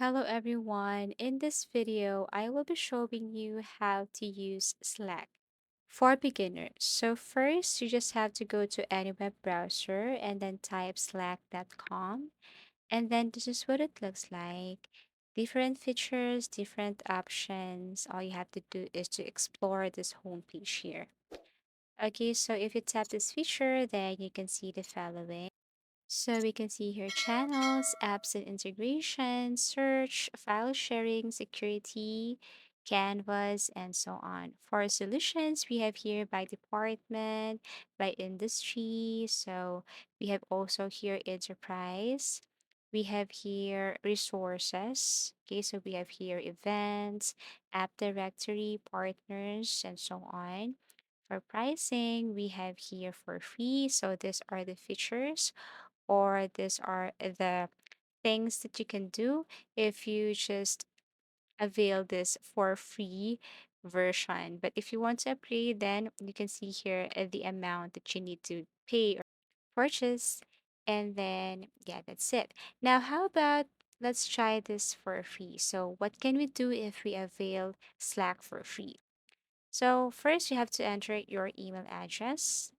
Hello everyone. In this video, I will be showing you how to use Slack for beginners. So first, you just have to go to any web browser and then type slack.com. And then this is what it looks like. Different features, different options. All you have to do is to explore this homepage here. Okay, so if you tap this feature, then you can see the following. So we can see here channels, apps and integration, search, file sharing, security, canvas, and so on. For solutions, we have here by department, by industry. So we have also here enterprise. We have here resources. Okay, so we have here events, app directory, partners, and so on. For pricing, we have here for free. So these are the features or these are the things that you can do if you just avail this for free version. But if you want to upgrade, then you can see here the amount that you need to pay or purchase. And then, yeah, that's it. Now, how about let's try this for free? So, what can we do if we avail Slack for free? So, first, you have to enter your email address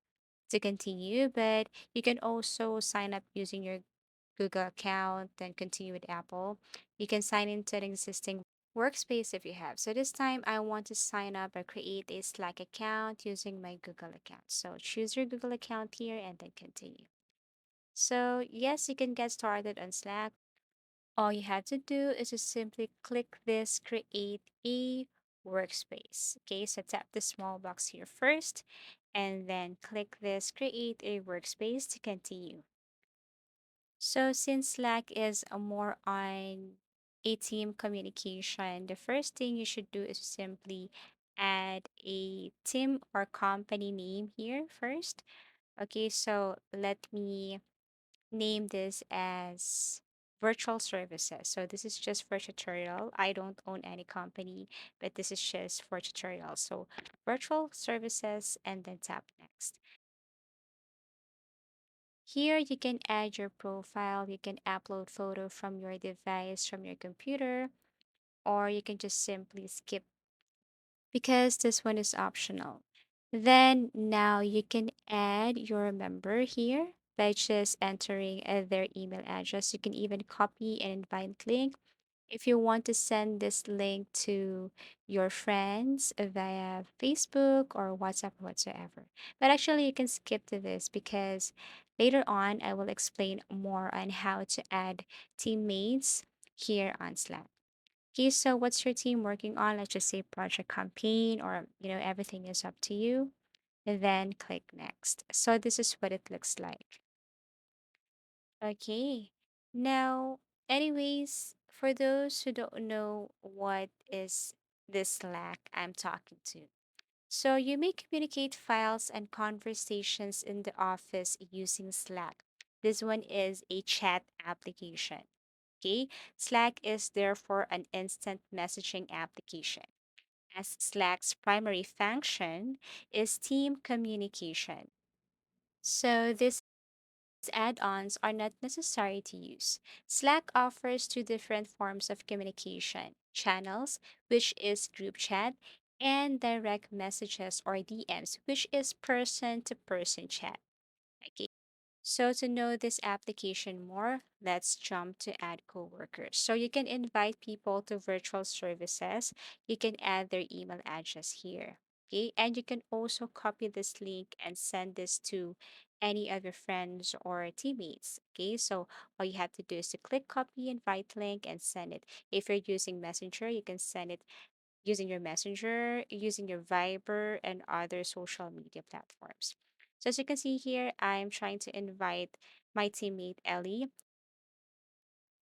to continue, but you can also sign up using your Google account, then continue with Apple. You can sign into an existing workspace if you have. So this time I want to sign up or create a Slack account using my Google account. So choose your Google account here and then continue. So yes, you can get started on Slack. All you have to do is to simply click this create a workspace. Okay, so tap the small box here first and then click this create a workspace to continue. So since Slack is a more on a team communication, the first thing you should do is simply add a team or company name here first. Okay, so let me name this as virtual services. So this is just for tutorial. I don't own any company, but this is just for tutorial. So virtual services and then tap next. Here you can add your profile, you can upload photo from your device, from your computer, or you can just simply skip because this one is optional. Then now you can add your member here by just entering their email address. You can even copy and invite link if you want to send this link to your friends via Facebook or WhatsApp or whatsoever. But actually, you can skip to this because later on I will explain more on how to add teammates here on Slack. Okay, so what's your team working on? Let's just say project campaign or everything is up to you. And then click next. So this is what it looks like. Okay. Now, anyways, for those who don't know what is this Slack I'm talking to. So you may communicate files and conversations in the office using Slack. This one is a chat application. Okay. Slack is therefore an instant messaging application, as Slack's primary function is team communication. So this add-ons are not necessary to use. Slack offers two different forms of communication channels, which is group chat, and direct messages or DMs, which is person to person chat. Okay. So to know this application more, let's jump to add coworkers. So you can invite people to virtual services. You can add their email address here. Okay. And you can also copy this link and send this to any of your friends or teammates. Okay. So all you have to do is to click copy invite link and send it. If you're using Messenger, you can send it using your Messenger, using your Viber, and other social media platforms. So as you can see here, I'm trying to invite my teammate Ellie.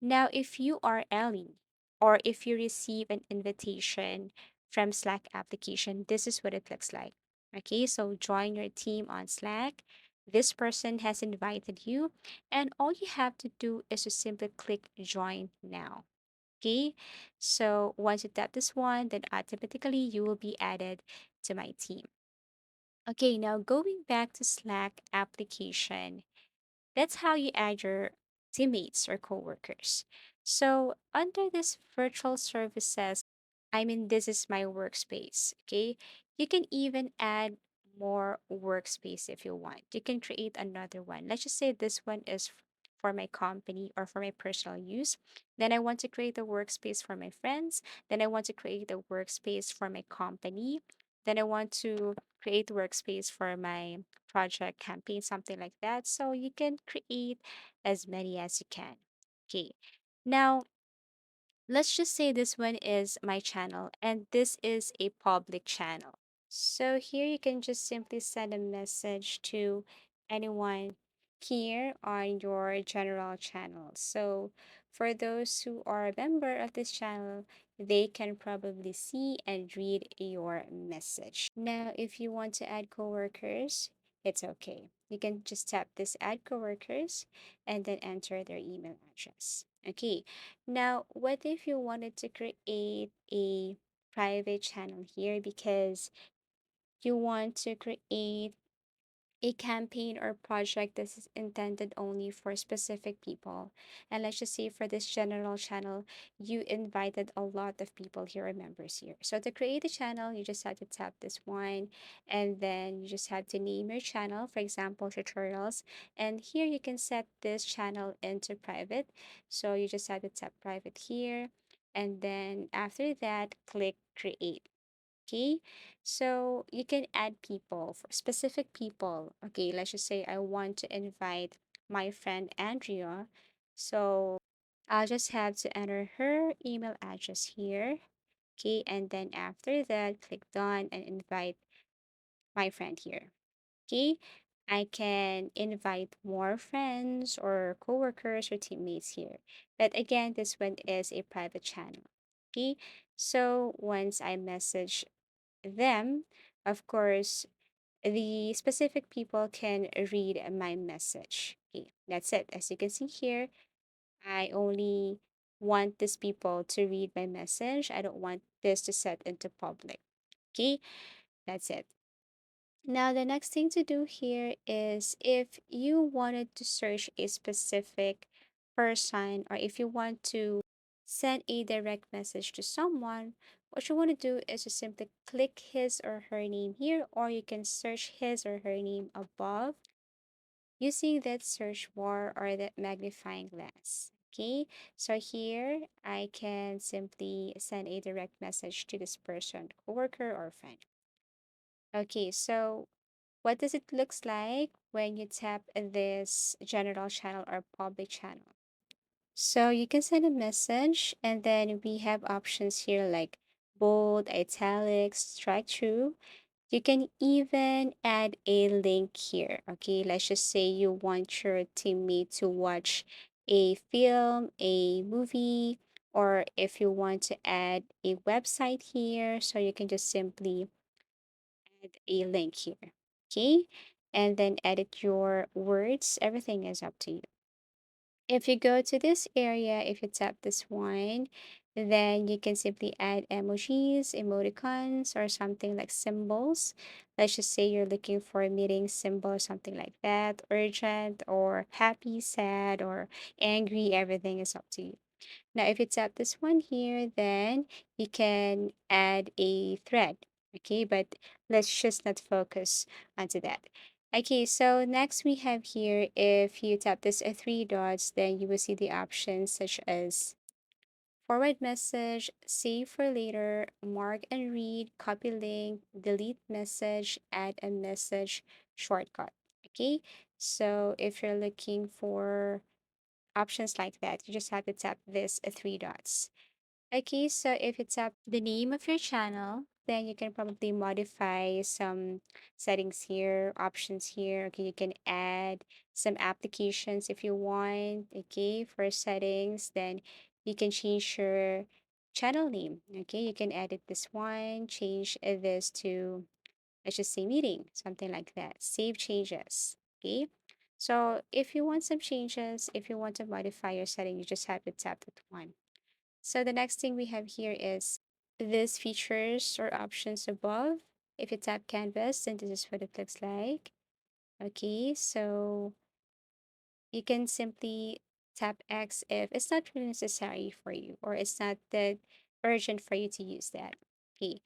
Now, if you are Ellie, or if you receive an invitation from Slack application, this is what it looks like. Okay, so join your team on Slack. This person has invited you, and all you have to do is to simply click join now. Okay, so once you tap this one, then automatically you will be added to my team. Okay, now going back to Slack application, that's how you add your teammates or coworkers. So under this virtual services, I mean, this is my workspace. Okay. You can even add more workspace if you want. You can create another one. Let's just say this one is for my company or for my personal use. Then I want to create a workspace for my friends. Then I want to create a workspace for my company. Then I want to create workspace for my project campaign, something like that. So you can create as many as you can. Okay. Now, let's just say this one is my channel and this is a public channel. So here you can just simply send a message to anyone here on your general channel. So for those who are a member of this channel, they can probably see and read your message. Now, if you want to add coworkers, it's okay. You can just tap this add coworkers and then enter their email address. Okay. Now, what if you wanted to create a private channel here because you want to create a campaign or project that is intended only for specific people? And let's just say for this general channel, you invited a lot of people here or members here. So to create a channel, you just have to tap this one and then you just have to name your channel, for example, tutorials. And here you can set this channel into private. So you just have to tap private here. And then after that, click create. Okay, so you can add people for specific people. Okay, let's just say I want to invite my friend Andrea. So I'll just have to enter her email address here. Okay, and then after that, click done and invite my friend here. Okay, I can invite more friends or coworkers or teammates here. But again, this one is a private channel. Okay, so once I message them, of course, the specific people can read my message. Okay, that's it. As you can see here, I only want these people to read my message. I don't want this to set into public. Okay, that's it. Now, the next thing to do here is if you wanted to search a specific person or if you want to send a direct message to someone, what you want to do is to simply click his or her name here, or you can search his or her name above using that search bar or that magnifying glass. Okay, so here I can simply send a direct message to this person, coworker, or friend. Okay, so what does it looks like when you tap this general channel or public channel? So you can send a message and then we have options here like bold, italics, strike through. You can even add a link here. Okay, let's just say you want your teammate to watch a film, a movie, or if you want to add a website here, so you can just simply add a link here. Okay, and then edit your words. Everything is up to you. If you go to this area, if you tap this one, then you can simply add emojis, emoticons, or something like symbols. Let's just say you're looking for a meeting symbol, something like that, urgent or happy, sad, or angry. Everything is up to you. Now, if you tap this one here, then you can add a thread. Okay, but let's just not focus onto that. Okay, so next we have here, if you tap this three dots, then you will see the options such as forward message, save for later, mark and read, copy link, delete message, add a message shortcut. Okay, so if you're looking for options like that, you just have to tap this three dots. Okay, so if you tap the name of your channel, then you can probably modify some settings here, options here. Okay, you can add some applications if you want. Okay, for settings, then you can change your channel name. Okay, you can edit this one, change this to, let's just say meeting, something like that. Save changes. Okay, so if you want some changes, if you want to modify your setting, you just have to tap that one. So the next thing we have here is these features or options above. If you tap canvas, then this is what it looks like. Okay, so you can simply tap X if it's not really necessary for you or it's not that urgent for you to use that. Okay.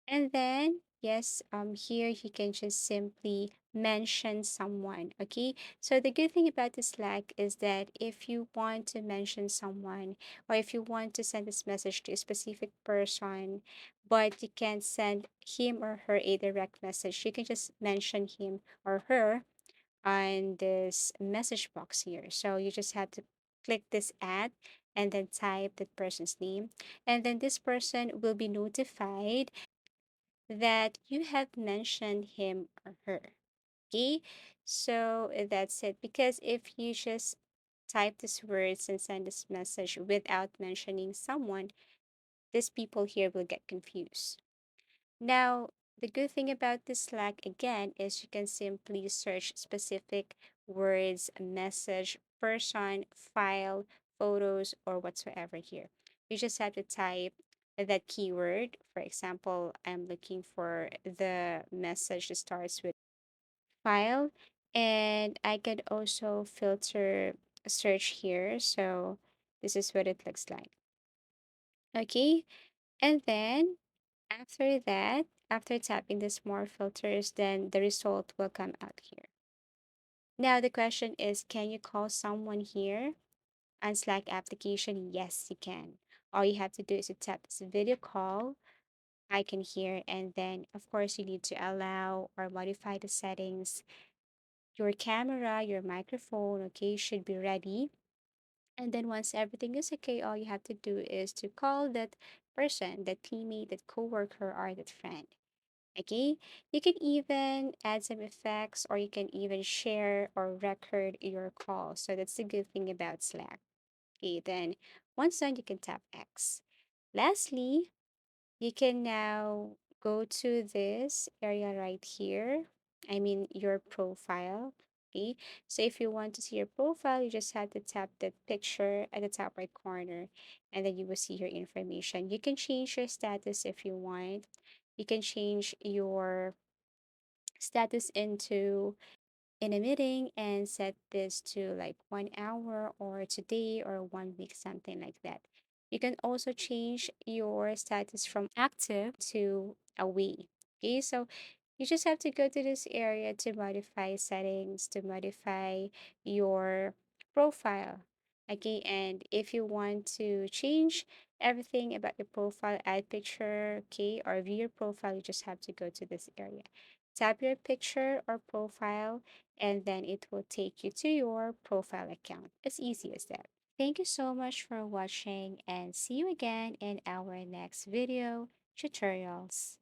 And then, yes, here you can just simply mention someone. Okay. So the good thing about the Slack is that if you want to mention someone or if you want to send this message to a specific person, but you can't send him or her a direct message, you can just mention him or her on this message box here. So you just have to click this add and then type that person's name. And then this person will be notified that you have mentioned him or her. Okay, so that's it. Because if you just type these words and send this message without mentioning someone, these people here will get confused. Now, the good thing about this Slack again is you can simply search specific words, message, person, file, photos, or whatsoever here. You just have to type that keyword. For example, I'm looking for the message that starts with file, and I could also filter search here. So this is what it looks like. Okay, and then after that, after tapping the more filters, then the result will come out here. Now the question is, can you call someone here on Slack application? Yes, you can. All you have to do is to tap this video call icon here, and then of course you need to allow or modify the settings. Your camera, your microphone, okay, should be ready. And then once everything is okay, all you have to do is to call that person, that teammate, that coworker, or that friend. Okay, you can even add some effects or you can even share or record your call. So that's the good thing about Slack. Okay, then once done, you can tap X. Lastly, you can now go to this area right here. I mean, your profile. Okay, so if you want to see your profile, you just have to tap that picture at the top right corner and then you will see your information. You can change your status if you want. You can change your status into in a meeting and set this to like 1 hour or today or 1 week, something like that. You can also change your status from active to away. Okay, so you just have to go to this area to modify settings, to modify your profile. Okay, and if you want to change everything about your profile, add picture, okay, or view your profile, you just have to go to this area. Tap your picture or profile, and then it will take you to your profile account. As easy as that. Thank you so much for watching and see you again in our next video tutorials.